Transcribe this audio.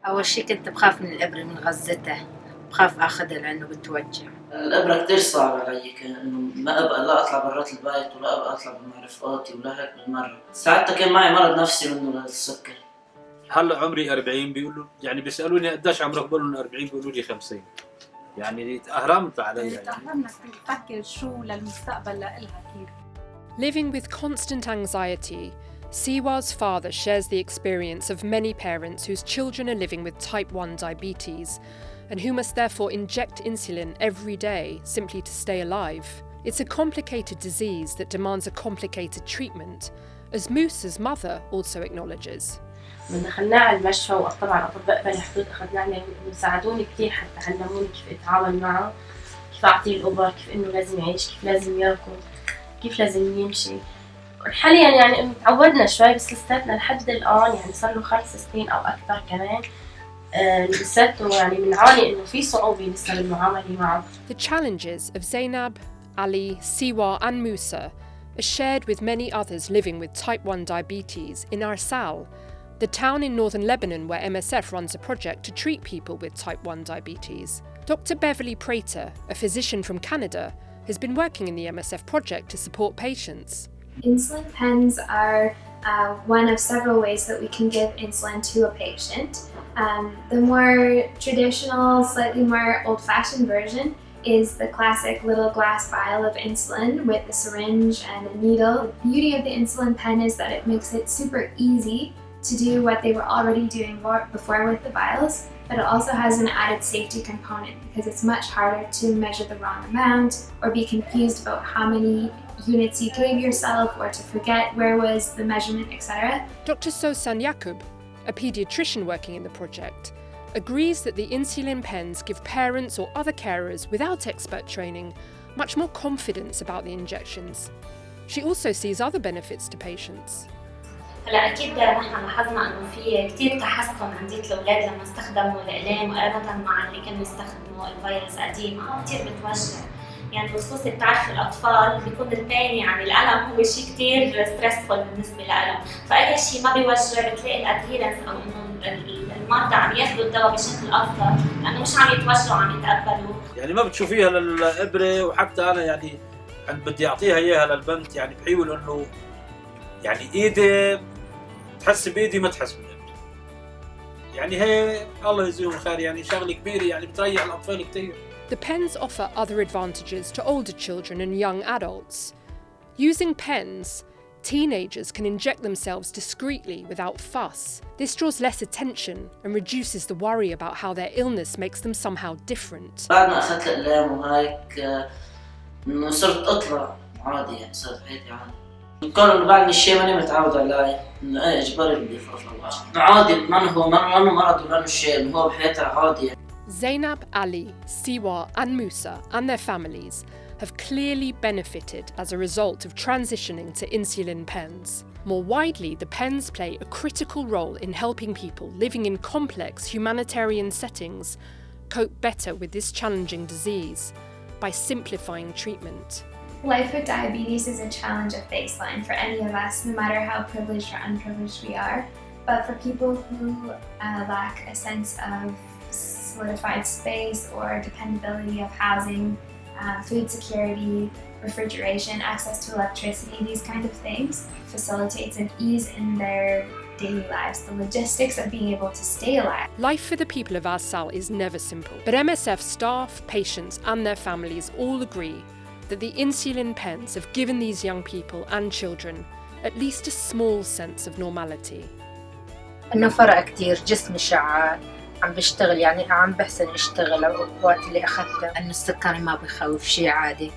أول شي كنت بخاف من الإبرة من غزتها، بخاف أخذها لأنه بتوجع. الإبرة كتير صعبة علي، إنه ما أبقى لا أطلع برات البيت ولا أبقى أطلع مع رفقاتي ولا هيك بالمرة. ساعتها كان معي مرض نفسي منه للسكر. هلا عمري 40 بيقولوا يعني بيسألوني قديش عمرك بقول لهم 40 بيقولوا لي 50. يعني تأهرمت عليها يعني. تأهرمنا نفكر شو للمستقبل لإلها كيف. Living with constant anxiety, Siwa's father shares the experience of many parents whose children are living with type 1 diabetes and who must therefore inject insulin every day simply to stay alive. It's a complicated disease that demands a complicated treatment, as Musa's mother also acknowledges. من دخلنا على المشفى وطبعا أطباء بلا حدود أخذناه وساعدوني كثير حتى علموني كيف أتعامل معه، كيف أعطيه الأوبر، كيف إنه لازم يعيش، كيف لازم ياكل، كيف لازم يمشي. حاليا يعني إنه تعودنا شوي بس لساتنا لحد الآن يعني صار له 5 سنين أو أكثر كمان لساته يعني بنعاني إنه في صعوبة لسه بالمعاملة معه. The challenges of Zainab, Ali, Siwa and Musa are shared with many others living with type 1 diabetes in Arsal, the town in northern Lebanon where MSF runs a project to treat people with type 1 diabetes. Dr. Beverly Prater, a physician from Canada, has been working in the MSF project to support patients. Insulin pens are one of several ways that we can give insulin to a patient. The more traditional, slightly more old-fashioned version is the classic little glass vial of insulin with a syringe and a needle. The beauty of the insulin pen is that it makes it super easy to do what they were already doing before with the vials, but it also has an added safety component because it's much harder to measure the wrong amount or be confused about how many units you gave yourself or to forget where was the measurement, etc. Dr. Sosan Yakub, a paediatrician working in the project, agrees that the insulin pens give parents or other carers without expert training much more confidence about the injections. She also sees other benefits to patients. هلا اكيد نحن لاحظنا انه في كثير تحسن عند الاولاد لما استخدموا الاقلام مقارنه مع اللي كانوا يستخدموا الفيروس قديما، كثير بتوجع يعني خصوصا بتعرف الاطفال بيكون البين يعني الالم هو شيء كثير ستريسفول بالنسبه لهم، فاي شيء ما بيوجع بتلاقي الادهيرنس او انه المرضى عم ياخذوا الدواء بشكل افضل لانه مش عم يتوجعوا عم يتقبلوا. يعني ما بتشوفيها للابره، وحتى انا يعني عند بدي اعطيها اياها للبنت يعني بحاول انه يعني ايدي تحس بايدي ما تحس بالابره. يعني هي الله يجزيهم خير يعني شغله كبيره يعني بتريح الاطفال كثير. The pens offer other advantages to older children and young adults. Using pens, teenagers can inject themselves discreetly without fuss. This draws less attention and reduces the worry about how their illness makes them somehow different. بعد ما أخذت الأقلام وهيك إنه صرت أطلع عادي يعني صرت حياتي عادي. كون بعدني الشيء ماني متعود عليه إنه إيه إجباري بدي أطلع عادي ما إنه مرض ولا إنه شيء إنه هو بحياتي عادي يعني. Zainab, Ali, Siwa and Musa and their families have clearly benefited as a result of transitioning to insulin pens. More widely, the pens play a critical role in helping people living in complex humanitarian settings cope better with this challenging disease by simplifying treatment. Life with diabetes is a challenge at baseline for any of us, no matter how privileged or unprivileged we are. But for people who lack a sense of solidified space or dependability of housing, food security, refrigeration, access to electricity, these kind of things facilitates an ease in their daily lives, the logistics of being able to stay alive. Life for the people of Arsal is never simple, but MSF staff, patients and their families all agree that the insulin pens have given these young people and children at least a small sense of normality. إنه فرق كتير، جسمي شعال عم بشتغل يعني عم بحسن اشتغل وقت اللي أخذته، إنه السكري ما بخوف شيء عادي.